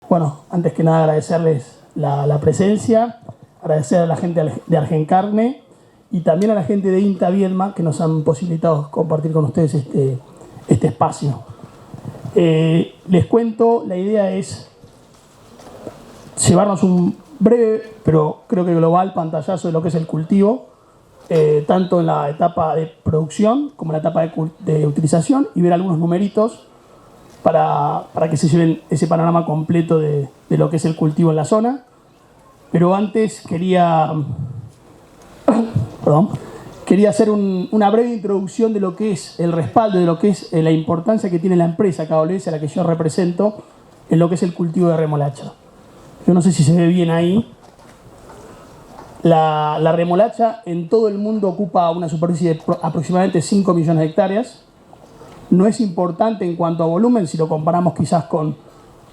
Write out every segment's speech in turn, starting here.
Bueno, antes que nada agradecerles la presencia, agradecer a la gente de Argencarne y también a la gente de INTA Viedma que nos han posibilitado compartir con ustedes este espacio. Les cuento, la idea es llevarnos un breve, pero creo que global, pantallazo de lo que es el cultivo, tanto en la etapa de producción como en la etapa de utilización, y ver algunos numeritos para que se lleven ese panorama completo de lo que es el cultivo en la zona. Pero antes quería hacer una breve introducción de lo que es el respaldo, de lo que es la importancia que tiene la empresa KWS, a la que yo represento, en lo que es el cultivo de remolacha. Yo no sé si se ve bien ahí. La remolacha en todo el mundo ocupa una superficie de aproximadamente 5 millones de hectáreas. No es importante en cuanto a volumen si lo comparamos quizás con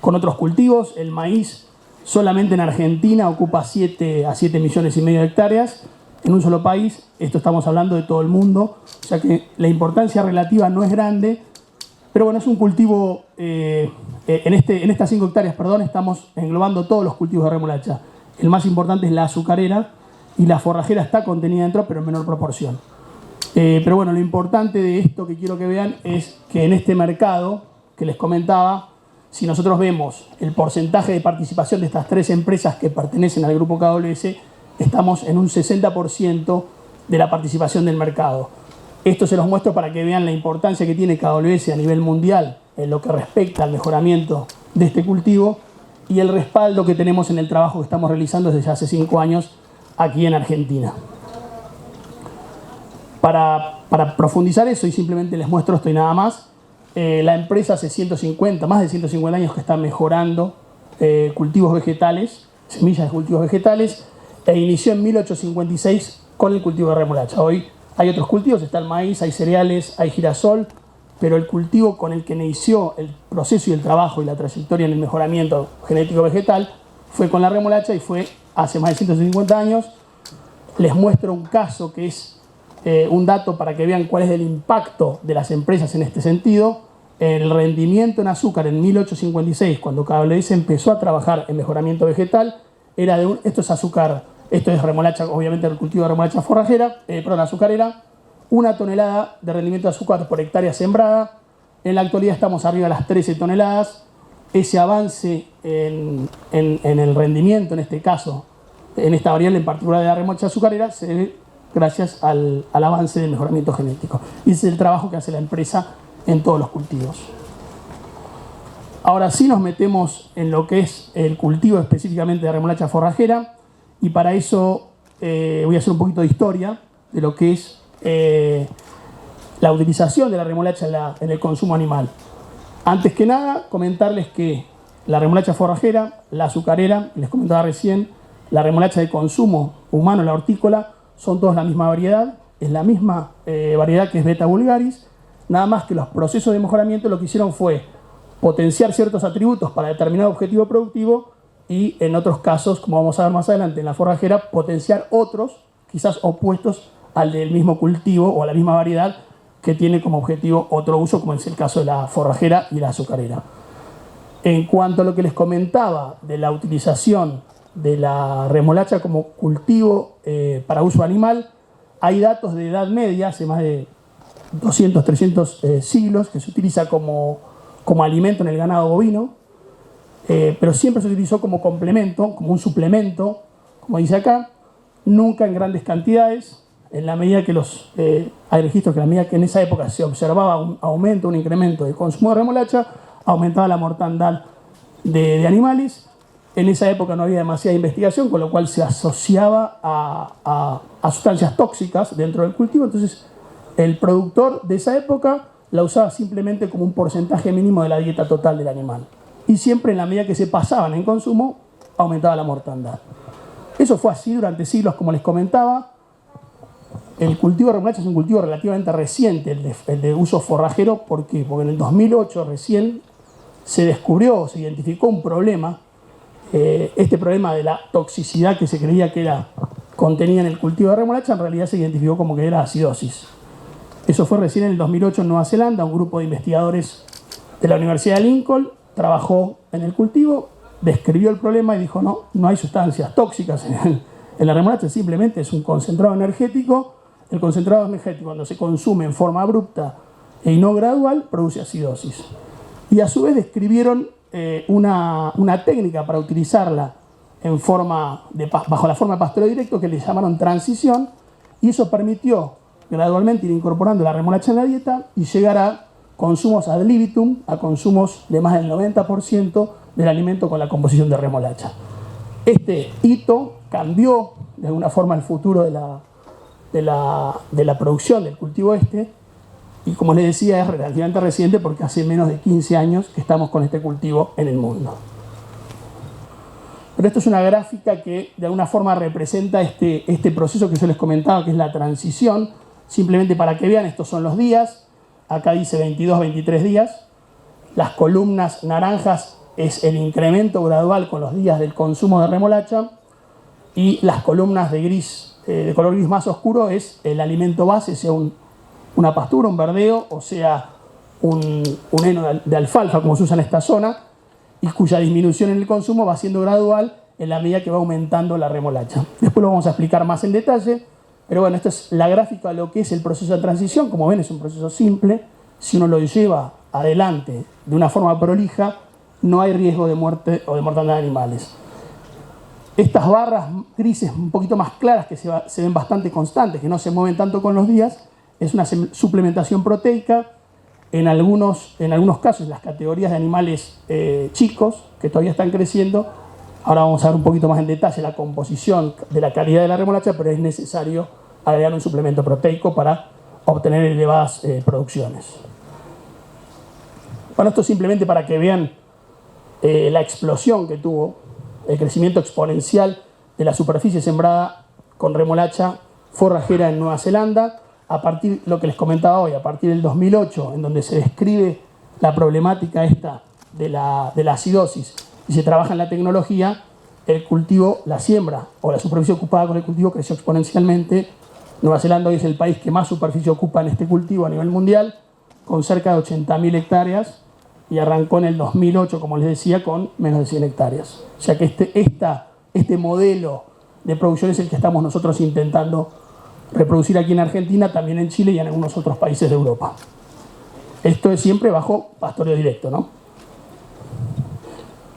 otros cultivos. El maíz solamente en Argentina ocupa 7 a 7 millones y medio de hectáreas en un solo país. Esto estamos hablando de todo el mundo, o sea que la importancia relativa no es grande, pero bueno, es un cultivo, en estas 5 hectáreas, estamos englobando todos los cultivos de remolacha. El más importante es la azucarera y la forrajera está contenida dentro, pero en menor proporción. Pero bueno, lo importante de esto que quiero que vean es que en este mercado que les comentaba, si nosotros vemos el porcentaje de participación de estas 3 empresas que pertenecen al grupo KWS, estamos en un 60% de la participación del mercado. Esto se los muestro para que vean la importancia que tiene KWS a nivel mundial en lo que respecta al mejoramiento de este cultivo y el respaldo que tenemos en el trabajo que estamos realizando desde hace 5 años aquí en Argentina. Para profundizar eso, y simplemente les muestro esto y nada más, la empresa hace más de 150 años que está mejorando cultivos vegetales, semillas de cultivos vegetales, e inició en 1856 con el cultivo de remolacha. Hoy hay otros cultivos, está el maíz, hay cereales, hay girasol, pero el cultivo con el que inició el proceso y el trabajo y la trayectoria en el mejoramiento genético vegetal fue con la remolacha y fue hace más de 150 años. Les muestro un caso que es un dato para que vean cuál es el impacto de las empresas en este sentido. El rendimiento en azúcar en 1856, cuando KWS empezó a trabajar en mejoramiento vegetal, era esto es azúcar, esto es remolacha, obviamente el cultivo de remolacha forrajera, azucarera, 1 tonelada de rendimiento de azúcar por hectárea sembrada. En la actualidad estamos arriba de las 13 toneladas. Ese avance en el rendimiento, en este caso, en esta variable en particular de la remolacha azucarera, se debe gracias al avance del mejoramiento genético. Y ese es el trabajo que hace la empresa en todos los cultivos. Ahora sí nos metemos en lo que es el cultivo específicamente de remolacha forrajera, y para eso voy a hacer un poquito de historia de lo que es la utilización de la remolacha en el consumo animal. Antes que nada, comentarles que la remolacha forrajera, la azucarera, les comentaba recién, la remolacha de consumo humano, la hortícola, son todos la misma variedad, es la misma variedad que es Beta vulgaris, nada más que los procesos de mejoramiento lo que hicieron fue potenciar ciertos atributos para determinado objetivo productivo y en otros casos, como vamos a ver más adelante en la forrajera, potenciar otros, quizás opuestos al del mismo cultivo o a la misma variedad que tiene como objetivo otro uso, como es el caso de la forrajera y la azucarera. En cuanto a lo que les comentaba de la utilización de la remolacha como cultivo para uso animal, hay datos de edad media, hace más de 200, 300 siglos, que se utiliza como alimento en el ganado bovino, pero siempre se utilizó como complemento, como un suplemento, como dice acá, nunca en grandes cantidades. En la medida que hay registros que en la medida que en esa época se observaba un aumento, un incremento de consumo de remolacha, aumentaba la mortandad de animales. En esa época no había demasiada investigación, con lo cual se asociaba a sustancias tóxicas dentro del cultivo. Entonces, el productor de esa época la usaba simplemente como un porcentaje mínimo de la dieta total del animal. Y siempre en la medida que se pasaban en consumo, aumentaba la mortandad. Eso fue así durante siglos, como les comentaba. El cultivo de remolacha es un cultivo relativamente reciente, el de uso forrajero. ¿Por qué? Porque en el 2008 recién se descubrió, se identificó un problema. Este problema de la toxicidad que se creía que era contenida en el cultivo de remolacha, en realidad se identificó como que era acidosis. Eso fue recién en el 2008 en Nueva Zelanda. Un grupo de investigadores de la Universidad de Lincoln trabajó en el cultivo, describió el problema y dijo, no hay sustancias tóxicas en la remolacha, simplemente es un concentrado energético. El concentrado energético, cuando se consume en forma abrupta y no gradual, produce acidosis. Y a su vez describieron una técnica para utilizarla bajo la forma de pastoreo directo, que le llamaron transición, y eso permitió gradualmente ir incorporando la remolacha en la dieta y llegar a consumos ad libitum, a consumos de más del 90% del alimento con la composición de remolacha. Este hito cambió de alguna forma el futuro de la producción del cultivo y como les decía, es relativamente reciente porque hace menos de 15 años que estamos con este cultivo en el mundo. Pero esto es una gráfica que de alguna forma representa este proceso que yo les comentaba, que es la transición. Simplemente para que vean, estos son los días. Acá dice 22, 23 días. Las columnas naranjas es el incremento gradual con los días del consumo de remolacha. Y las columnas de color gris más oscuro es el alimento base, sea una pastura, un verdeo, o sea un heno de alfalfa, como se usa en esta zona, y cuya disminución en el consumo va siendo gradual en la medida que va aumentando la remolacha. Después lo vamos a explicar más en detalle, pero bueno, esta es la gráfica de lo que es el proceso de transición. Como ven, es un proceso simple. Si uno lo lleva adelante de una forma prolija, no hay riesgo de muerte o de mortandad de animales. Estas barras grises un poquito más claras, que se ven bastante constantes, que no se mueven tanto con los días, es una suplementación proteica. En algunos casos, las categorías de animales chicos, que todavía están creciendo, ahora vamos a ver un poquito más en detalle la composición de la calidad de la remolacha, pero es necesario agregar un suplemento proteico para obtener elevadas producciones. Bueno, esto simplemente para que vean la explosión que tuvo, el crecimiento exponencial de la superficie sembrada con remolacha forrajera en Nueva Zelanda, a partir, lo que les comentaba hoy, a partir del 2008, en donde se describe la problemática esta de la acidosis y se trabaja en la tecnología, el cultivo, la siembra o la superficie ocupada con el cultivo creció exponencialmente. Nueva Zelanda hoy es el país que más superficie ocupa en este cultivo a nivel mundial, con cerca de 80.000 hectáreas, y arrancó en el 2008, como les decía, con menos de 100 hectáreas. O sea que este modelo de producción es el que estamos nosotros intentando reproducir aquí en Argentina, también en Chile y en algunos otros países de Europa. Esto es siempre bajo pastoreo directo, ¿no?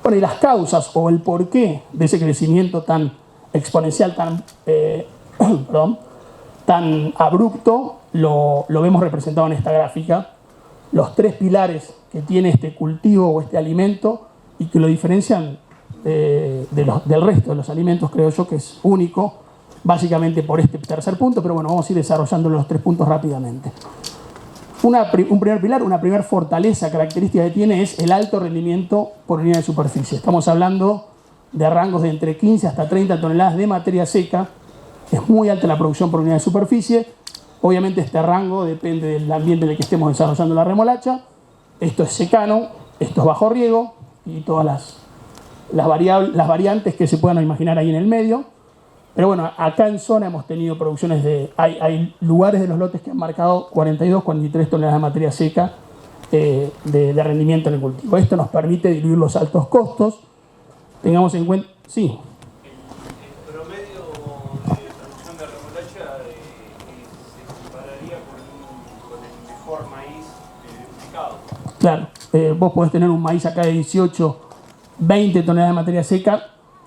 Bueno, y las causas o el porqué de ese crecimiento tan exponencial, tan abrupto, lo vemos representado en esta gráfica. Los tres pilares que tiene este cultivo o este alimento y que lo diferencian del resto de los alimentos, creo yo que es único, básicamente por este tercer punto, pero bueno, vamos a ir desarrollando los tres puntos rápidamente. Un primer pilar, una primera fortaleza característica que tiene es el alto rendimiento por unidad de superficie. Estamos hablando de rangos de entre 15 hasta 30 toneladas de materia seca. Es muy alta la producción por unidad de superficie. Obviamente este rango depende del ambiente en el que estemos desarrollando la remolacha. Esto es secano, esto es bajo riego y todas las variantes que se puedan imaginar ahí en el medio. Pero bueno, acá en zona hemos tenido producciones hay lugares de los lotes que han marcado 42, 43 toneladas de materia seca de rendimiento en el cultivo. Esto nos permite diluir los altos costos. Tengamos en cuenta... Sí. El promedio de producción de remolacha se compararía con el mejor maíz identificado. Claro, vos podés tener un maíz acá de 18, 20 toneladas de materia seca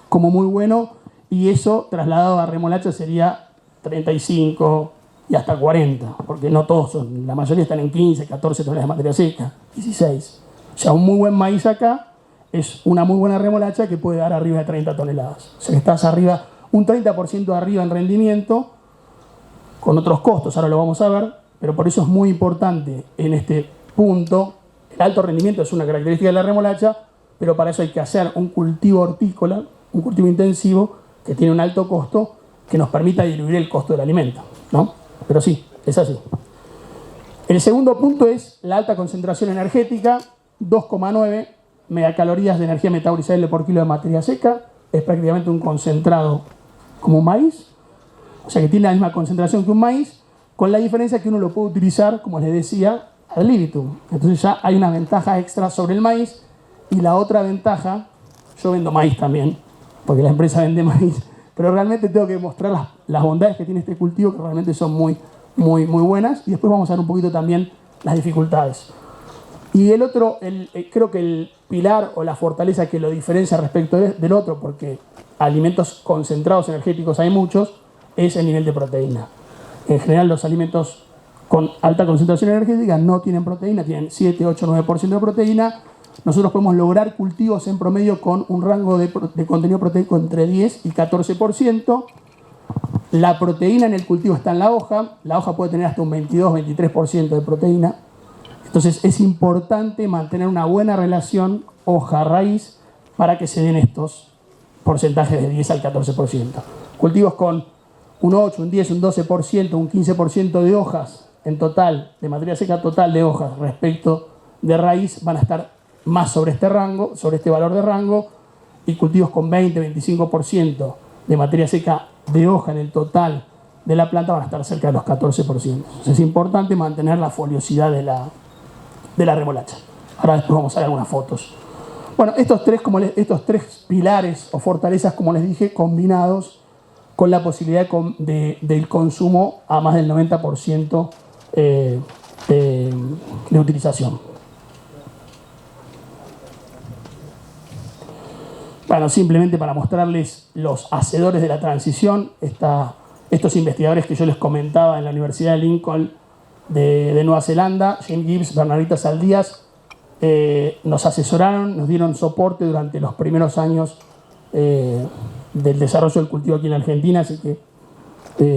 como muy bueno, y eso trasladado a remolacha sería 35 y hasta 40, porque no todos son, la mayoría están en 15, 14 toneladas de materia seca, 16. O sea, un muy buen maíz acá es una muy buena remolacha que puede dar arriba de 30 toneladas. O sea, que estás arriba, un 30% arriba en rendimiento, con otros costos, ahora lo vamos a ver, pero por eso es muy importante en este punto. El alto rendimiento es una característica de la remolacha, pero para eso hay que hacer un cultivo hortícola, un cultivo intensivo, que tiene un alto costo, que nos permita diluir el costo del alimento, ¿no? Pero sí, es así. El segundo punto es la alta concentración energética, 2,9 megacalorías de energía metabolizable por kilo de materia seca, es prácticamente un concentrado como un maíz, o sea que tiene la misma concentración que un maíz, con la diferencia que uno lo puede utilizar, como les decía, ad libitum. Entonces ya hay una ventaja extra sobre el maíz, y la otra ventaja, yo vendo maíz también, porque la empresa vende maíz, pero realmente tengo que mostrar las bondades que tiene este cultivo, que realmente son muy buenas, y después vamos a ver un poquito también las dificultades. Y el otro, creo que el pilar o la fortaleza que lo diferencia respecto del otro, porque alimentos concentrados energéticos hay muchos, es el nivel de proteína. En general los alimentos con alta concentración energética no tienen proteína, tienen 7, 8, 9% de proteína. Nosotros podemos lograr cultivos en promedio con un rango de contenido proteico entre 10 y 14%. La proteína en el cultivo está en la hoja puede tener hasta un 22, 23% de proteína. Entonces es importante mantener una buena relación hoja-raíz para que se den estos porcentajes de 10 al 14%. Cultivos con un 8, un 10, un 12%, un 15% de hojas en total, de materia seca total de hojas respecto de raíz, van a estar más sobre este rango, sobre este valor de rango, y cultivos con 20, 25% de materia seca de hoja en el total de la planta van a estar cerca de los 14%. Entonces es importante mantener la foliosidad de la remolacha. Ahora después vamos a ver algunas fotos. Bueno, estos tres pilares o fortalezas, como les dije, combinados con la posibilidad del consumo a más del 90% de utilización. Bueno, simplemente para mostrarles los hacedores de la transición, estos investigadores que yo les comentaba en la Universidad de Lincoln de Nueva Zelanda, James Gibbs, Bernardita Saldías, nos asesoraron, nos dieron soporte durante los primeros años del desarrollo del cultivo aquí en Argentina, así que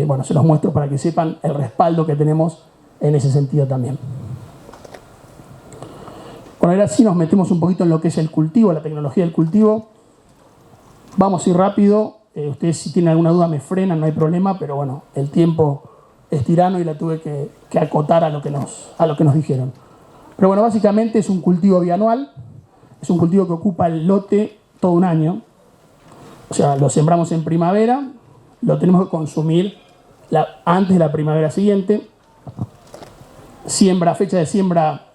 bueno, se los muestro para que sepan el respaldo que tenemos en ese sentido también. Bueno, ahora sí nos metemos un poquito en lo que es el cultivo, la tecnología del cultivo. Vamos a ir rápido, ustedes si tienen alguna duda me frenan, no hay problema, pero bueno, el tiempo es tirano y la tuve que acotar a lo que nos dijeron. Pero bueno, básicamente es un cultivo bianual, es un cultivo que ocupa el lote todo un año. O sea, lo sembramos en primavera, lo tenemos que consumir antes de la primavera siguiente. Fecha de siembra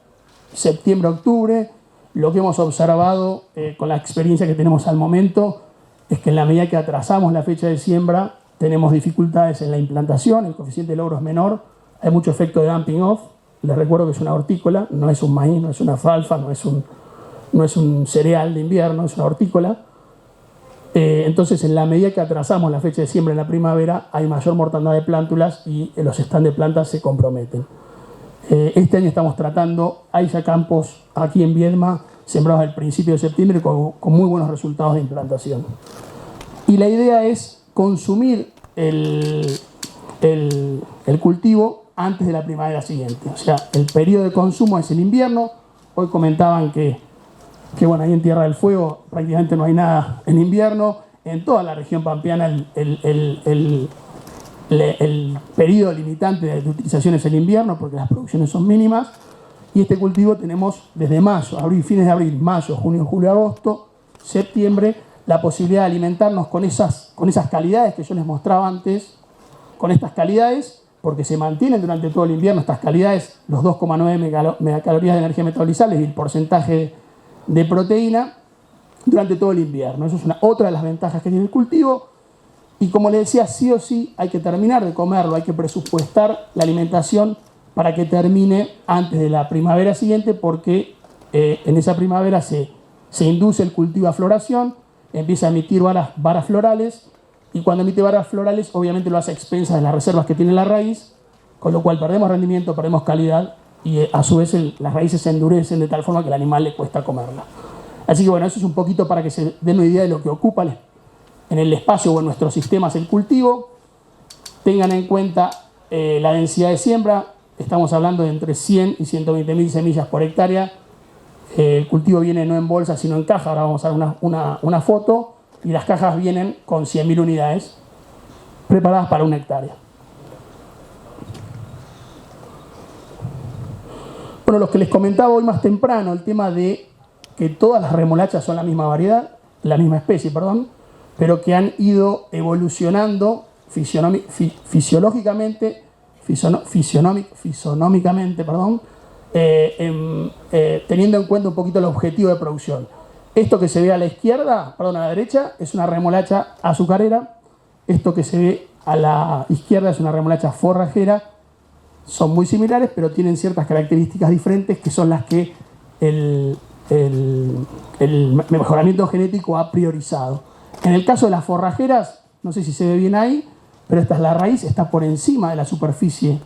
septiembre-octubre. Lo que hemos observado con la experiencia que tenemos al momento es que en la medida que atrasamos la fecha de siembra tenemos dificultades en la implantación, el coeficiente de logro es menor, hay mucho efecto de dumping off. Les recuerdo que es una hortícola, no es un maíz, no es una alfalfa, no es un cereal de invierno, es una hortícola. Entonces, en la medida que atrasamos la fecha de siembra en la primavera, hay mayor mortandad de plántulas y los stands de plantas se comprometen. Este año estamos tratando, hay ya campos aquí en Viedma sembrados al principio de septiembre con muy buenos resultados de implantación. Y la idea es consumir el cultivo antes de la primavera siguiente. O sea, el periodo de consumo es el invierno. Hoy comentaban que bueno, ahí en Tierra del Fuego prácticamente no hay nada en invierno. En toda la región pampeana el periodo limitante de utilización es el invierno porque las producciones son mínimas. Y este cultivo tenemos desde mayo, fines de abril, mayo, junio, julio, agosto, septiembre, la posibilidad de alimentarnos con esas calidades que yo les mostraba antes, con estas calidades, porque se mantienen durante todo el invierno estas calidades, los 2,9 megacalorías de energía metabolizable y el porcentaje de proteína durante todo el invierno. Eso es otra de las ventajas que tiene el cultivo. Y como les decía, sí o sí hay que terminar de comerlo, hay que presupuestar la alimentación para que termine antes de la primavera siguiente, porque en esa primavera se induce el cultivo a floración, empieza a emitir varas florales, y cuando emite varas florales obviamente lo hace a expensas de las reservas que tiene la raíz, con lo cual perdemos rendimiento, perdemos calidad, y a su vez las raíces se endurecen de tal forma que al animal le cuesta comerla. Así que bueno, eso es un poquito para que se den una idea de lo que ocupa en el espacio o en nuestros sistemas el cultivo. Tengan en cuenta la densidad de siembra. Estamos hablando de entre 100 y 120.000 semillas por hectárea. El cultivo viene no en bolsa, sino en caja. Ahora vamos a ver una foto. Y las cajas vienen con 100.000 unidades preparadas para 1 hectárea. Bueno, los que les comentaba hoy más temprano, el tema de que todas las remolachas son la misma variedad, la misma especie, perdón, pero que han ido evolucionando fisonómicamente, teniendo en cuenta un poquito el objetivo de producción. Esto que se ve a la izquierda, perdón, a la derecha, es una remolacha azucarera. Esto que se ve a la izquierda es una remolacha forrajera. Son muy similares, pero tienen ciertas características diferentes que son las que el mejoramiento genético ha priorizado. En el caso de las forrajeras, no sé si se ve bien ahí, pero esta es la raíz, está por encima de la superficie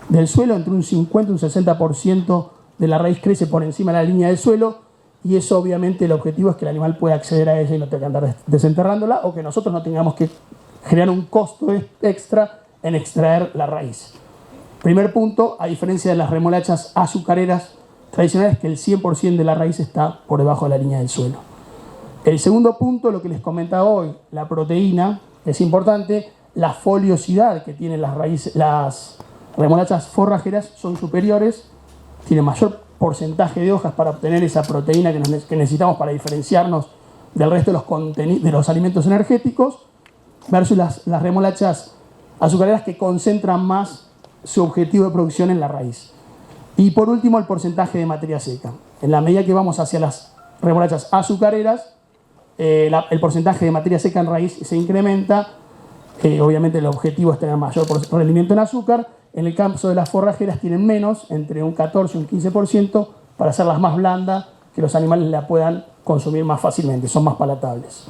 del suelo, entre un 50 y un 60% de la raíz crece por encima de la línea del suelo, y eso obviamente el objetivo es que el animal pueda acceder a ella y no tenga que andar desenterrándola, o que nosotros no tengamos que generar un costo extra en extraer la raíz. Primer punto, a diferencia de las remolachas azucareras tradicionales, que el 100% de la raíz está por debajo de la línea del suelo. El segundo punto, lo que les comentaba hoy, la proteína, es importante. La foliosidad que tienen las remolachas forrajeras son superiores, tienen mayor porcentaje de hojas para obtener esa proteína que necesitamos para diferenciarnos del resto de los alimentos energéticos, versus las remolachas azucareras, que concentran más su objetivo de producción en la raíz. Y por último, el porcentaje de materia seca. En la medida que vamos hacia las remolachas azucareras, el porcentaje de materia seca en raíz se incrementa. Obviamente el objetivo es tener mayor rendimiento en azúcar. En el caso de las forrajeras tienen menos, entre un 14 y un 15%, para hacerlas más blandas, que los animales la puedan consumir más fácilmente, son más palatables.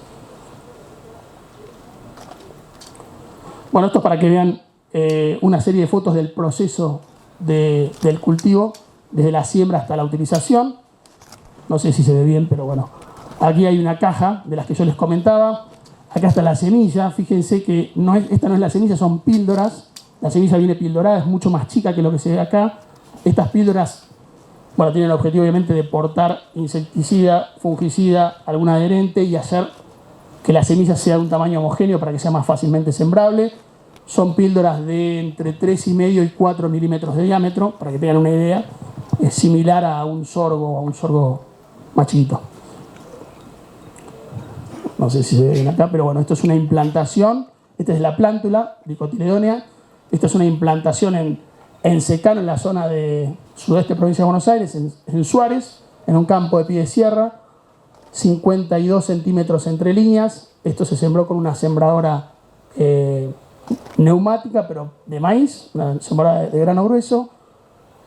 Bueno, esto es para que vean una serie de fotos del proceso del cultivo, desde la siembra hasta la utilización. No sé si se ve bien, pero bueno. Aquí hay una caja de las que yo les comentaba. Acá está la semilla. Fíjense que esta no es la semilla, son píldoras. La semilla viene pildorada, es mucho más chica que lo que se ve acá. Estas píldoras, bueno, tienen el objetivo obviamente de portar insecticida, fungicida, algún adherente, y hacer que la semilla sea de un tamaño homogéneo para que sea más fácilmente sembrable. Son píldoras de entre 3,5 y 4 milímetros de diámetro, para que tengan una idea. Es similar a un sorgo más chiquito. No sé si se ve bien acá, pero bueno, esto es una implantación. Esta es la plántula dicotiledónea. Esta es una implantación en secano, en la zona de sudeste de provincia de Buenos Aires, en Suárez, en un campo de pie de sierra, 52 centímetros entre líneas. Esto se sembró con una sembradora neumática, pero de maíz, una sembradora de grano grueso.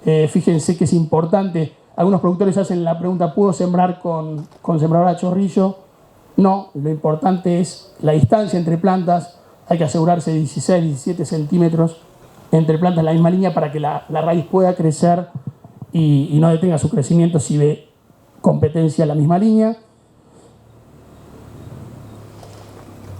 Fíjense que es importante. Algunos productores hacen la pregunta: ¿puedo sembrar con sembradora a chorrillo? No, lo importante es la distancia entre plantas. Hay que asegurarse de 16, 17 centímetros entre plantas en la misma línea para que la raíz pueda crecer y no detenga su crecimiento si ve competencia en la misma línea.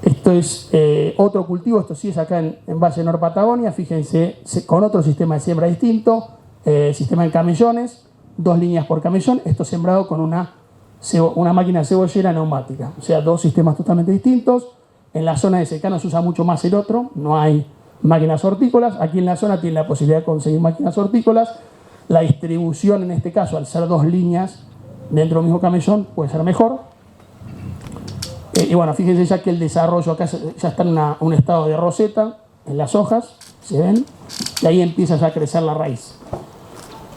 Esto es otro cultivo, esto sí es acá en Valle Nor Patagonia. Fíjense, con otro sistema de siembra distinto, sistema en camellones, 2 líneas por camellón. Esto sembrado con una máquina cebollera neumática, o sea, 2 sistemas totalmente distintos. En la zona de secano se usa mucho más el otro, no hay máquinas hortícolas. Aquí en la zona tiene la posibilidad de conseguir máquinas hortícolas. La distribución en este caso, al ser 2 líneas dentro del mismo camellón, puede ser mejor. Y bueno, fíjense ya que el desarrollo acá ya está en un estado de roseta en las hojas, ¿se ven? Y ahí empieza ya a crecer la raíz.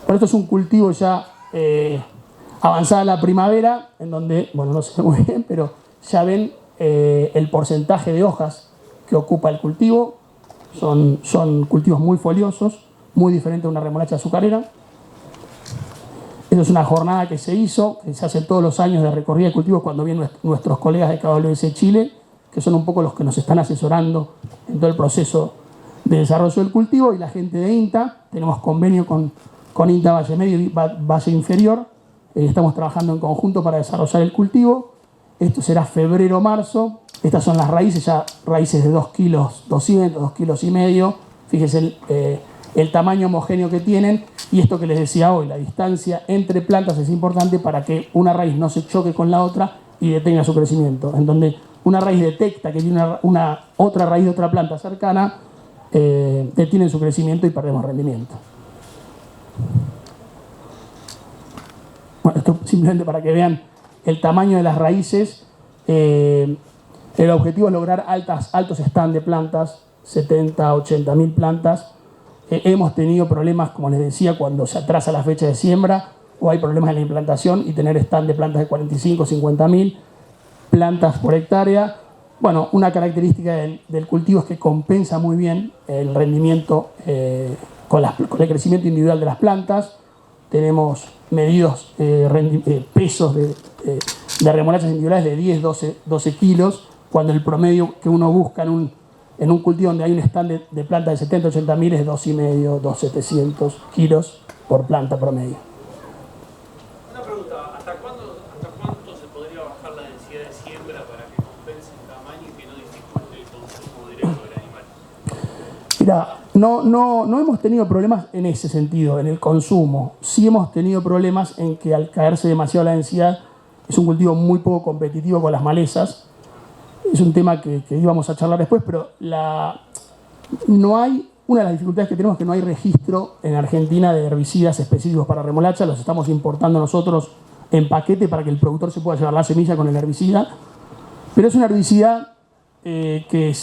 Pero esto es un cultivo ya avanzada la primavera, en donde, bueno, no se ve muy bien, pero ya ven el porcentaje de hojas que ocupa el cultivo. Son cultivos muy foliosos, muy diferentes a una remolacha azucarera. Esto es una jornada que se hizo, que se hace todos los años de recorrida de cultivos cuando vienen nuestros colegas de KWS Chile, que son un poco los que nos están asesorando en todo el proceso de desarrollo del cultivo, y la gente de INTA. Tenemos convenio con INTA Valle Medio y Valle Inferior. Estamos trabajando en conjunto para desarrollar el cultivo. Esto será febrero-marzo. Estas son las raíces, ya raíces de 2 kilos 200, 2 kilos y medio. Fíjense el tamaño homogéneo que tienen. Y esto que les decía hoy, la distancia entre plantas es importante para que una raíz no se choque con la otra y detenga su crecimiento. En donde una raíz detecta que tiene una otra raíz de otra planta cercana, detienen su crecimiento y perdemos rendimiento. Bueno, esto simplemente para que vean el tamaño de las raíces. El objetivo es lograr altos stands de plantas, 70, 80 mil plantas. Hemos tenido problemas, como les decía, cuando se atrasa la fecha de siembra o hay problemas en la implantación y tener stand de plantas de 45, 50.000 plantas por hectárea. Bueno, una característica del cultivo es que compensa muy bien el rendimiento con el crecimiento individual de las plantas. Tenemos medidos pesos de remolachas individuales de 10, 12 kilos, cuando el promedio que uno busca en un cultivo donde hay un stand de planta de 70, 80 mil es 2,5, 2,700 kilos por planta promedio. Una pregunta, ¿hasta cuánto se podría bajar la densidad de siembra para que compense el tamaño y que no dificulte el consumo directo del animal? Mira, no hemos tenido problemas en ese sentido, en el consumo. Sí hemos tenido problemas en que al caerse demasiado la densidad es un cultivo muy poco competitivo con las malezas. Es un tema que íbamos a charlar después, pero una de las dificultades que tenemos es que no hay registro en Argentina de herbicidas específicos para remolacha. Los estamos importando nosotros en paquete para que el productor se pueda llevar la semilla con el herbicida. Pero es un herbicida que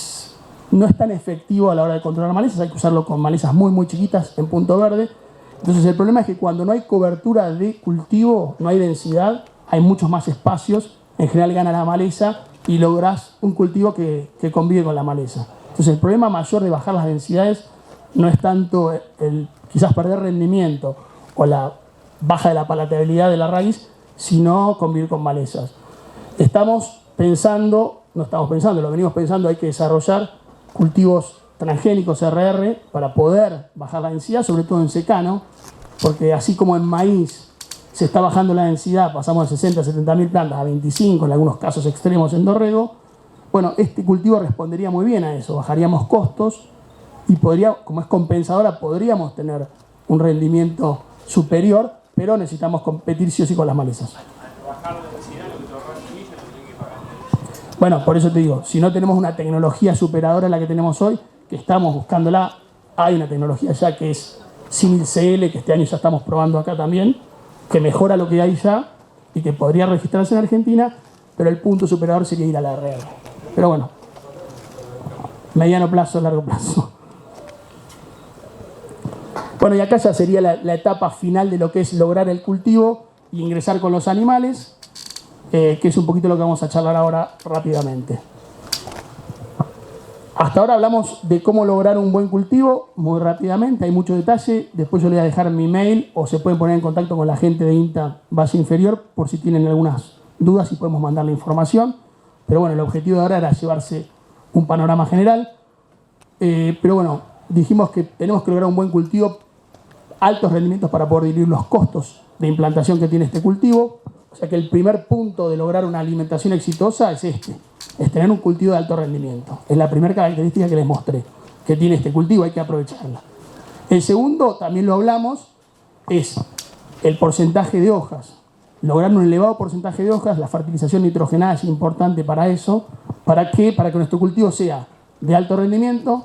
no es tan efectivo a la hora de controlar malezas. Hay que usarlo con malezas muy, muy chiquitas en punto verde. Entonces el problema es que cuando no hay cobertura de cultivo, no hay densidad, hay muchos más espacios. En general gana la maleza y lográs un cultivo que convive con la maleza. Entonces el problema mayor de bajar las densidades no es tanto el quizás perder rendimiento o la baja de la palatabilidad de la raíz, sino convivir con malezas. Lo venimos pensando, hay que desarrollar cultivos transgénicos RR para poder bajar la densidad, sobre todo en secano, porque así como en maíz se está bajando la densidad, pasamos de 60 a 70 mil plantas a 25, en algunos casos extremos en dorrego. Bueno, este cultivo respondería muy bien a eso, bajaríamos costos y como es compensadora, podríamos tener un rendimiento superior, pero necesitamos competir sí o sí con las malezas. Al bajar la densidad, lo que te ahorras semillas, lo tenés que pagar. Bueno, por eso te digo, si no tenemos una tecnología superadora a la que tenemos hoy, que estamos buscándola, hay una tecnología ya que es Simil CL, que este año ya estamos probando acá también, que mejora lo que hay ya y que podría registrarse en Argentina, pero el punto superador sería ir a la RR. Pero bueno, mediano plazo, largo plazo. Bueno, y acá ya sería la etapa final de lo que es lograr el cultivo y ingresar con los animales, que es un poquito lo que vamos a charlar ahora rápidamente. Hasta ahora hablamos de cómo lograr un buen cultivo muy rápidamente, hay mucho detalle. Después yo les voy a dejar mi mail o se pueden poner en contacto con la gente de INTA Valle Inferior por si tienen algunas dudas y podemos mandar la información. Pero bueno, el objetivo de ahora era llevarse un panorama general. Pero bueno, dijimos que tenemos que lograr un buen cultivo, altos rendimientos para poder diluir los costos de implantación que tiene este cultivo. O sea que el primer punto de lograr una alimentación exitosa es es tener un cultivo de alto rendimiento. Es la primera característica que les mostré, que tiene este cultivo, hay que aprovecharla. El segundo, también lo hablamos, es el porcentaje de hojas. Lograr un elevado porcentaje de hojas, la fertilización nitrogenada es importante para eso. ¿Para qué? Para que nuestro cultivo sea de alto rendimiento.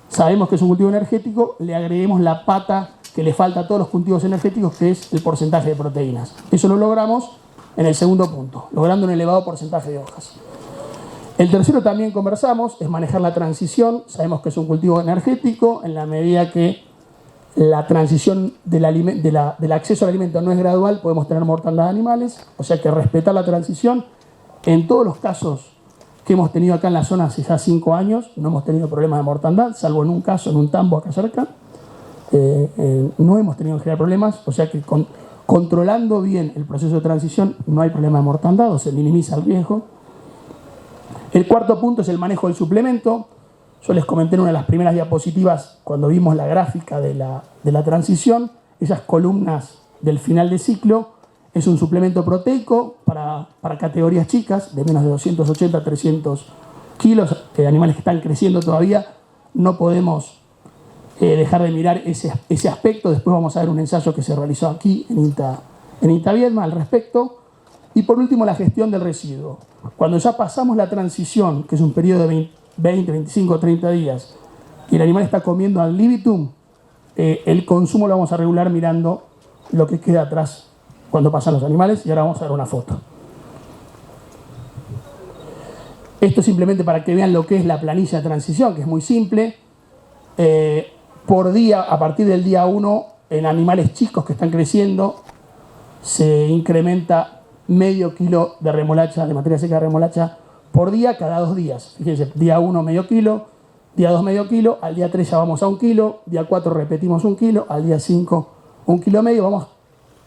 Sabemos que es un cultivo energético, le agreguemos la pata que le falta a todos los cultivos energéticos, que es el porcentaje de proteínas. Eso lo logramos en el segundo punto, logrando un elevado porcentaje de hojas. El tercero también conversamos, es manejar la transición. Sabemos que es un cultivo energético, en la medida que la transición del acceso al alimento no es gradual, podemos tener mortandad de animales, o sea que respetar la transición. En todos los casos que hemos tenido acá en la zona hace ya 5 años, no hemos tenido problemas de mortandad, salvo en un caso, en un tambo acá cerca. No hemos tenido en general problemas, o sea que controlando bien el proceso de transición no hay problema de mortandad o se minimiza el riesgo. El cuarto punto es el manejo del suplemento. Yo les comenté en una de las primeras diapositivas, cuando vimos la gráfica de la transición, esas columnas del final de ciclo, es un suplemento proteico para categorías chicas, de menos de 280 a 300 kilos, animales que están creciendo todavía. No podemos dejar de mirar ese aspecto. Después vamos a ver un ensayo que se realizó aquí en INTA Viedma al respecto. Y por último, la gestión del residuo. Cuando ya pasamos la transición, que es un periodo de 20, 25, 30 días, y el animal está comiendo ad libitum, el consumo lo vamos a regular mirando lo que queda atrás cuando pasan los animales, y ahora vamos a ver una foto. Esto simplemente para que vean lo que es la planilla de transición, que es muy simple. Por día, a partir del día 1, en animales chicos que están creciendo, se incrementa medio kilo de remolacha, de materia seca de remolacha por día cada 2 días. Fíjense, día 1 medio kilo, día 2 medio kilo, al día 3 ya vamos a 1 kilo, día 4 repetimos 1 kilo, al día 5 1 kilo medio, vamos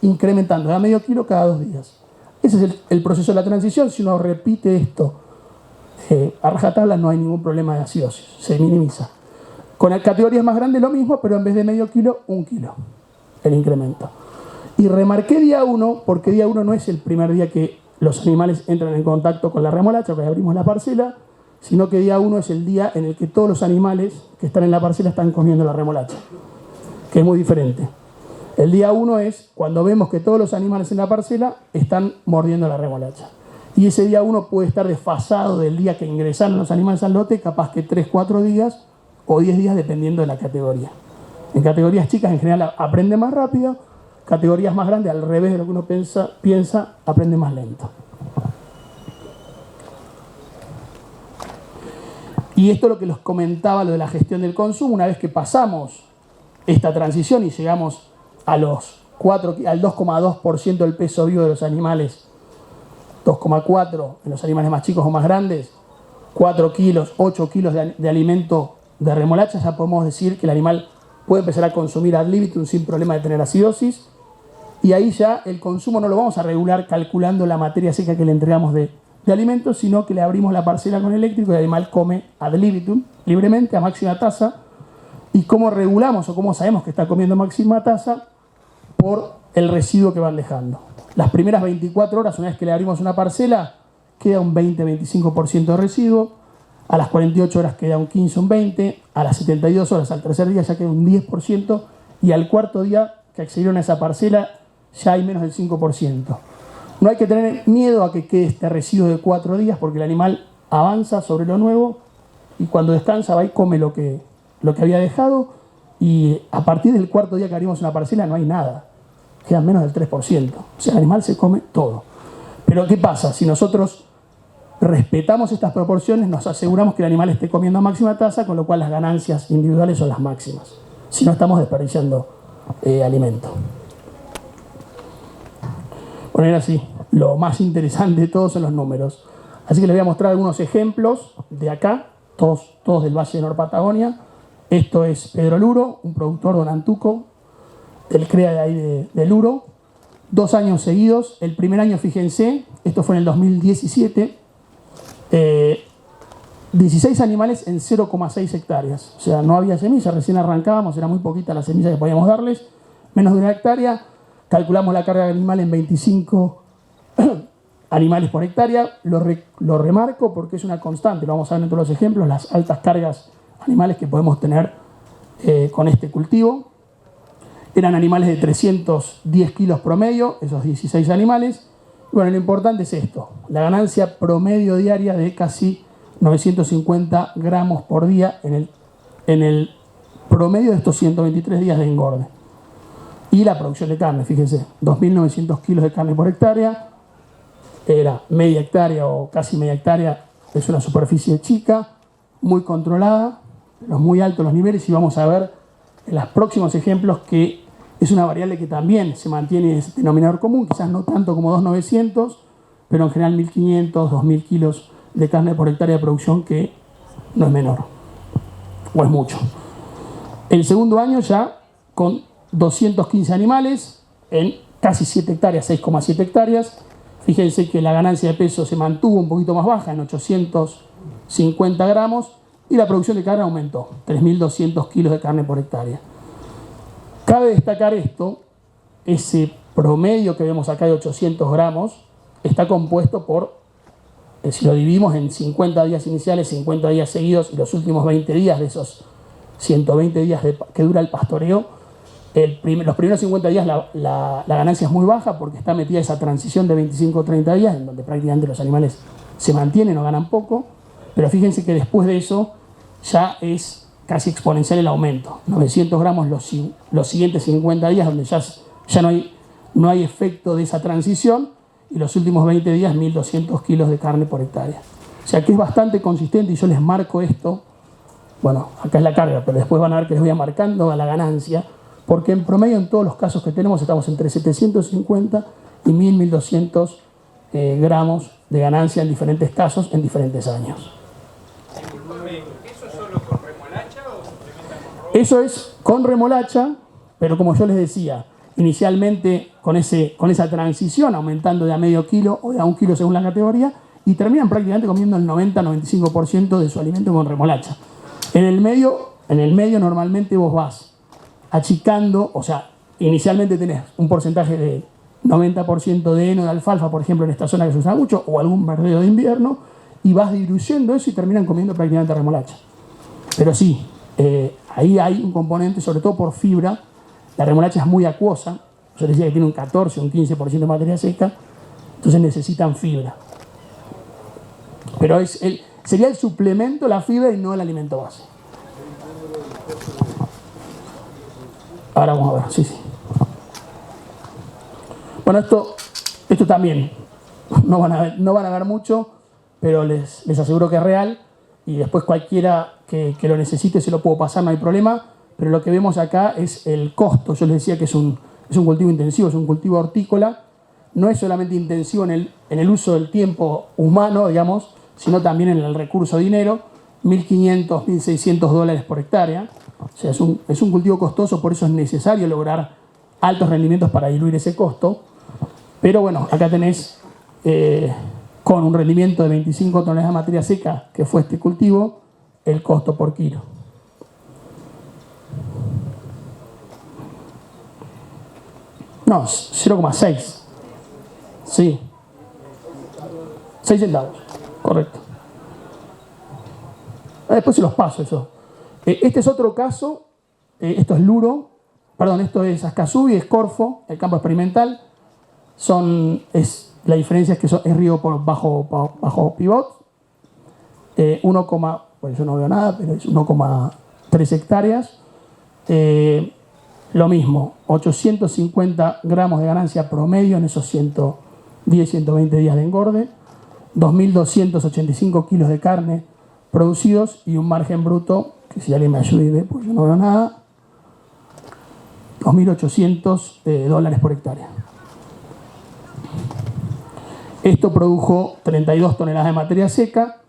incrementando de a medio kilo cada 2 días. Ese es el proceso de la transición. Si uno repite esto a rajatabla, no hay ningún problema de acidosis, se minimiza. Con categorías más grandes lo mismo, pero en vez de medio kilo, 1 kilo el incremento. Y remarqué día 1 porque día 1 no es el primer día que los animales entran en contacto con la remolacha, que abrimos la parcela, sino que día 1 es el día en el que todos los animales que están en la parcela están comiendo la remolacha, que es muy diferente. El día 1 es cuando vemos que todos los animales en la parcela están mordiendo la remolacha. Y ese día 1 puede estar desfasado del día que ingresaron los animales al lote, capaz que 3, 4 días o 10 días dependiendo de la categoría. En categorías chicas en general aprende más rápido, categorías más grandes al revés de lo que uno piensa aprende más lento. Y esto es lo que les comentaba, lo de la gestión del consumo. Una vez que pasamos esta transición y llegamos al 2,2% del peso vivo de los animales, 2,4% en los animales más chicos o más grandes, 4 kilos, 8 kilos de alimento de remolacha, ya podemos decir que el animal puede empezar a consumir ad libitum sin problema de tener acidosis. Y ahí ya el consumo no lo vamos a regular calculando la materia seca que le entregamos de alimentos, sino que le abrimos la parcela con eléctrico y el animal come ad libitum, libremente, a máxima tasa. ¿Y cómo regulamos o cómo sabemos que está comiendo máxima tasa? Por el residuo que van dejando. Las primeras 24 horas, una vez que le abrimos una parcela, queda un 20-25% de residuo. A las 48 horas queda un 15, un 20. A las 72 horas, al tercer día, ya queda un 10%. Y al cuarto día que accedieron a esa parcela, ya hay menos del 5%. No hay que tener miedo a que quede este residuo de 4 días, porque el animal avanza sobre lo nuevo y cuando descansa va y come lo que había dejado, y a partir del cuarto día que abrimos una parcela no hay nada, queda menos del 3%. O sea, el animal se come todo. Pero ¿qué pasa? Si nosotros respetamos estas proporciones, nos aseguramos que el animal esté comiendo a máxima tasa, con lo cual las ganancias individuales son las máximas. Si no, estamos desperdiciando alimento. Poner así, lo más interesante de todos son los números. Así que les voy a mostrar algunos ejemplos de acá, todos del Valle de Nor Patagonia. Esto es Pedro Luro, un productor de Antuco, del CREA de ahí de Luro. 2 años seguidos. El primer año, fíjense, esto fue en el 2017, 16 animales en 0,6 hectáreas. O sea, no había semilla, recién arrancábamos, era muy poquita la semilla que podíamos darles, menos de 1 hectárea. Calculamos la carga animal en 25 animales por hectárea. Lo remarco porque es una constante, lo vamos a ver en todos los ejemplos, las altas cargas animales que podemos tener con este cultivo. Eran animales de 310 kilos promedio, esos 16 animales. Bueno, lo importante es esto, la ganancia promedio diaria de casi 950 gramos por día en el promedio de estos 123 días de engorde. Y la producción de carne, fíjense, 2.900 kilos de carne por hectárea, era media hectárea o casi media hectárea, es una superficie chica, muy controlada, pero muy altos los niveles, y vamos a ver en los próximos ejemplos que es una variable que también se mantiene en ese denominador común, quizás no tanto como 2.900, pero en general 1.500, 2.000 kilos de carne por hectárea de producción, que no es menor, o es mucho. El segundo año ya con 215 animales en casi 7 hectáreas, 6,7 hectáreas. Fíjense que la ganancia de peso se mantuvo un poquito más baja, en 850 gramos, y la producción de carne aumentó, 3.200 kilos de carne por hectárea. Cabe destacar esto, ese promedio que vemos acá de 800 gramos está compuesto por, si lo dividimos en 50 días iniciales, 50 días seguidos y los últimos 20 días de esos 120 días que dura el pastoreo, los primeros 50 días la ganancia es muy baja porque está metida esa transición de 25 o 30 días en donde prácticamente los animales se mantienen o ganan poco, pero fíjense que después de eso ya es casi exponencial el aumento, 900 gramos los siguientes 50 días donde ya no hay efecto de esa transición, y los últimos 20 días 1.200 kilos de carne por hectárea. O sea que es bastante consistente, y yo les marco esto, bueno, acá es la carga, pero después van a ver que les voy a marcando a la ganancia, porque en promedio en todos los casos que tenemos estamos entre 750 y 1000, 1200 gramos de ganancia en diferentes casos, en diferentes años. ¿Eso solo con remolacha o suplementa con robo? Eso es con remolacha, pero como yo les decía, inicialmente con esa transición, aumentando de a medio kilo o de a 1 kilo según la categoría, y terminan prácticamente comiendo el 90-95% de su alimento con remolacha. En el medio normalmente vos vas achicando, o sea, inicialmente tenés un porcentaje de 90% de heno de alfalfa, por ejemplo, en esta zona que se usa mucho, o algún verdeo de invierno, y vas diluyendo eso y terminan comiendo prácticamente remolacha. Pero sí, ahí hay un componente, sobre todo por fibra. La remolacha es muy acuosa, yo les decía que tiene un 14 o un 15% de materia seca, entonces necesitan fibra. Pero sería el suplemento la fibra y no el alimento base. Ahora vamos a ver, sí. Bueno, esto también no van a ver mucho, pero les aseguro que es real, y después cualquiera que lo necesite se lo puedo pasar, no hay problema. Pero lo que vemos acá es el costo. Yo les decía que es un cultivo intensivo, es un cultivo hortícola. No es solamente intensivo en el uso del tiempo humano, digamos, sino también en el recurso dinero. $1.500, $1.600 por hectárea. O sea, es un cultivo costoso, por eso es necesario lograr altos rendimientos para diluir ese costo. Pero bueno, acá tenés con un rendimiento de 25 toneladas de materia seca, que fue este cultivo, el costo por kilo. No, 0,6. Sí. 6 centavos, correcto. Después se los paso eso. Este es otro caso. Esto es Luro. Perdón, esto es Ascazú y es Corfo, el campo experimental. La diferencia es que es río por bajo pivot. Bueno, yo no veo nada, pero es 1,3 hectáreas. Lo mismo, 850 gramos de ganancia promedio en esos 110, 120 días de engorde, 2.285 kilos de carne producidos y un margen bruto, que si alguien me ayude, pues yo no veo nada, $2.800 por hectárea. Esto produjo 32 toneladas de materia seca,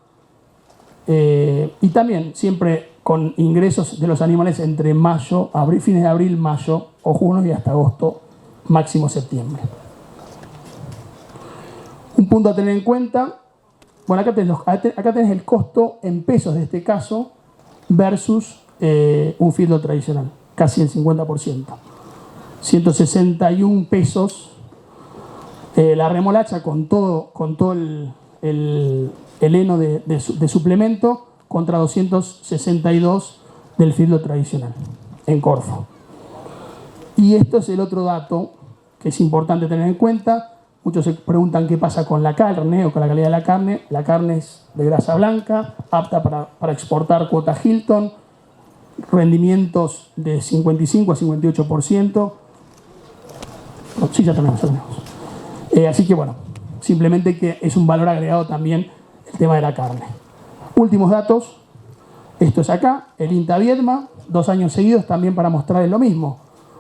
y también siempre con ingresos de los animales entre fines de abril, mayo o junio y hasta agosto, máximo septiembre. Un punto a tener en cuenta, bueno, acá tenés el costo en pesos de este caso versus un feedlot tradicional, casi el 50%. 161 pesos la remolacha con todo el heno de suplemento, contra 262 del feedlot tradicional en Corfo. Y esto es el otro dato que es importante tener en cuenta. Muchos se preguntan qué pasa con la carne o con la calidad de la carne. La carne es de grasa blanca, apta para exportar cuota Hilton, rendimientos de 55 a 58%. Sí, ya tenemos. Así que bueno, simplemente que es un valor agregado también el tema de la carne. Últimos datos, esto es acá, el INTA Viedma, 2 años seguidos también para mostrarles lo mismo.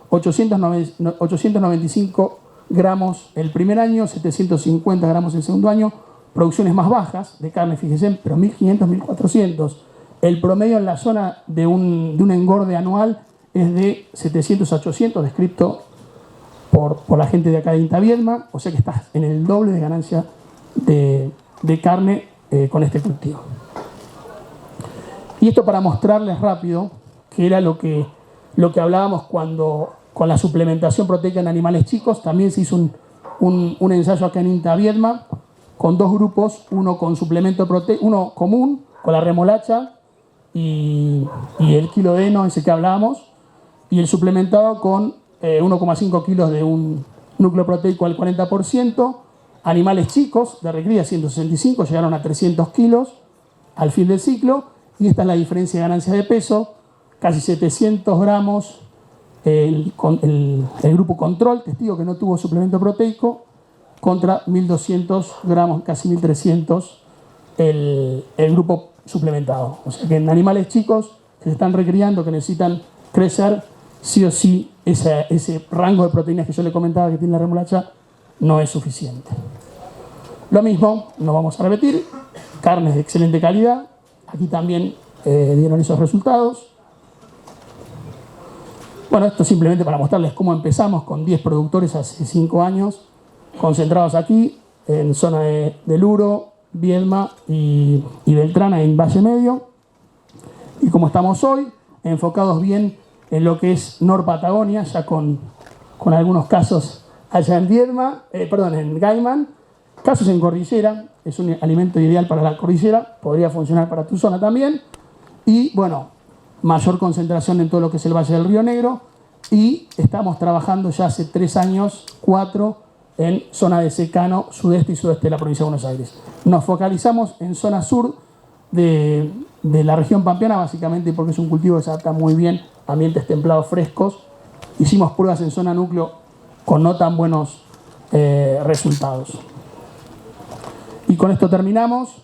895 gramos el primer año, 750 gramos el segundo año, producciones más bajas de carne, fíjense, pero 1.500, 1.400. El promedio en la zona de un engorde anual es de 700 a 800, descrito por la gente de acá de INTA Viedma, o sea que estás en el doble de ganancia de carne con este cultivo. Y esto para mostrarles rápido, que era lo que hablábamos cuando con la suplementación proteica en animales chicos. También se hizo un ensayo acá en INTA Viedma con 2 grupos, uno con suplemento proteico, uno común, con la remolacha y el kilo de heno, ese que hablábamos, y el suplementado con 1,5 kilos de un núcleo proteico al 40%, animales chicos de recría 165, llegaron a 300 kilos al fin del ciclo, y esta es la diferencia de ganancia de peso, casi 700 gramos el grupo control, testigo que no tuvo suplemento proteico, contra 1.200 gramos, casi 1.300 el grupo suplementado. O sea que en animales chicos que se están recriando, que necesitan crecer, sí o sí ese rango de proteínas que yo le comentaba que tiene la remolacha no es suficiente. Lo mismo, no vamos a repetir, carnes de excelente calidad, aquí también dieron esos resultados. Bueno, esto simplemente para mostrarles cómo empezamos con 10 productores hace 5 años, concentrados aquí, en zona de Luro, Viedma y Beltrana en Valle Medio. Y como estamos hoy, enfocados bien en lo que es Nor-Patagonia, ya con algunos casos allá en Viedma, en Gaiman, casos en cordillera, es un alimento ideal para la cordillera, podría funcionar para tu zona también. Y bueno, mayor concentración en todo lo que es el Valle del Río Negro, y estamos trabajando ya hace 3 años, 4, en zona de secano, sudeste y sudeste de la provincia de Buenos Aires. Nos focalizamos en zona sur de la región pampeana, básicamente porque es un cultivo que se adapta muy bien a ambientes templados frescos. Hicimos pruebas en zona núcleo con no tan buenos resultados. Y con esto terminamos.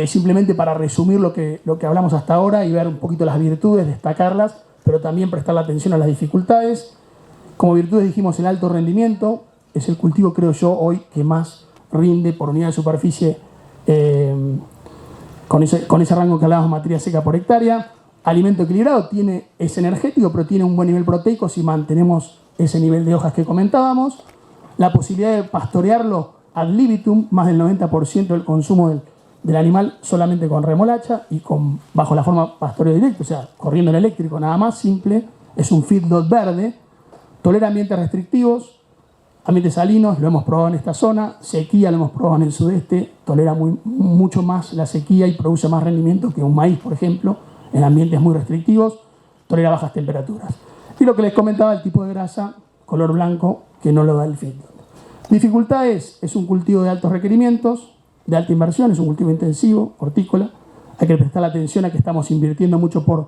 Simplemente para resumir lo que hablamos hasta ahora y ver un poquito las virtudes, destacarlas, pero también prestar la atención a las dificultades. Como virtudes dijimos el alto rendimiento, es el cultivo, creo yo, hoy que más rinde por unidad de superficie con ese rango que hablábamos, materia seca por hectárea. Alimento equilibrado, es energético, pero tiene un buen nivel proteico si mantenemos ese nivel de hojas que comentábamos. La posibilidad de pastorearlo ad libitum, más del 90% del consumo del animal solamente con remolacha y bajo la forma pastoreo directo, o sea, corriendo en eléctrico, nada más, simple. Es un feedlot verde, tolera ambientes restrictivos, ambientes salinos, lo hemos probado en esta zona, sequía lo hemos probado en el sudeste, tolera mucho más la sequía y produce más rendimiento que un maíz, por ejemplo, en ambientes muy restrictivos, tolera bajas temperaturas. Y lo que les comentaba, el tipo de grasa, color blanco, que no lo da el feedlot. Dificultades, es un cultivo de altos requerimientos, de alta inversión, es un cultivo intensivo, hortícola. Hay que prestar atención a que estamos invirtiendo mucho por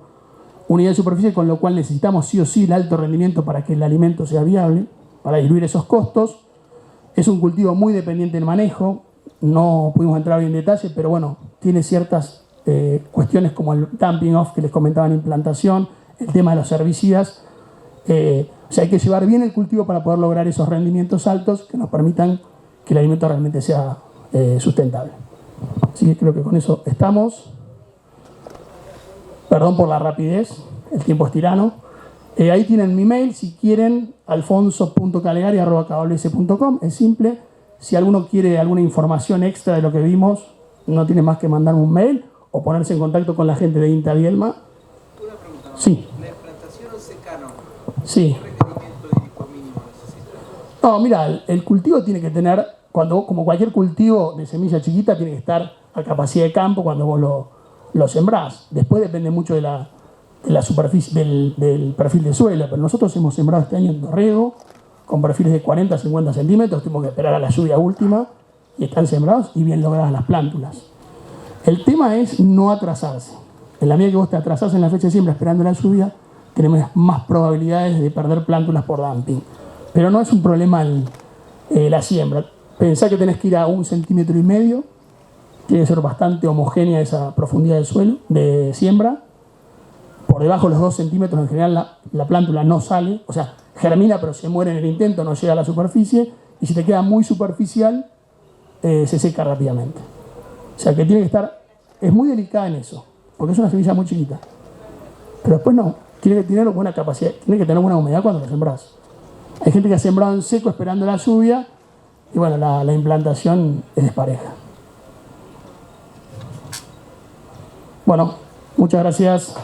unidad de superficie, con lo cual necesitamos sí o sí el alto rendimiento para que el alimento sea viable, para diluir esos costos. Es un cultivo muy dependiente en manejo, no pudimos entrar hoy en detalle, pero bueno, tiene ciertas cuestiones como el dumping off que les comentaba en implantación, el tema de los herbicidas. O sea, hay que llevar bien el cultivo para poder lograr esos rendimientos altos que nos permitan que el alimento realmente sea sustentable. Así que creo que con eso estamos. Perdón por la rapidez, el tiempo es tirano. Ahí tienen mi mail, si quieren, alfonso.calegari@kws.com, es simple. Si alguno quiere alguna información extra de lo que vimos, no tiene más que mandarme un mail o ponerse en contacto con la gente de INTA Viedma. Una pregunta, ¿no? Sí. ¿La implantación o secano? Sí. ¿Qué requerimiento hídrico mínimo necesita? No, mira, el cultivo tiene que tener, como cualquier cultivo de semilla chiquita, tiene que estar a capacidad de campo cuando vos lo sembrás. Después depende mucho de la superficie, del perfil de suelo, pero nosotros hemos sembrado este año en dorrego, con perfiles de 40 a 50 centímetros, tuvimos que esperar a la lluvia última, y están sembrados y bien logradas las plántulas. El tema es no atrasarse. En la medida que vos te atrasás en la fecha de siembra esperando la lluvia, tenemos más probabilidades de perder plántulas por dumping. Pero no es un problema la siembra. Pensá que tenés que ir a 1,5 centímetros, tiene que ser bastante homogénea esa profundidad del suelo, de siembra. Por debajo de los 2 centímetros en general la plántula no sale, o sea, germina pero se muere en el intento, no llega a la superficie, y si te queda muy superficial, se seca rápidamente. O sea que tiene que estar, es muy delicada en eso, porque es una semilla muy chiquita. Pero después no, tiene que tener buena capacidad, tiene que tener buena humedad cuando lo sembrás. Hay gente que ha sembrado en seco esperando la lluvia, y bueno, la implantación es despareja. Bueno, muchas gracias.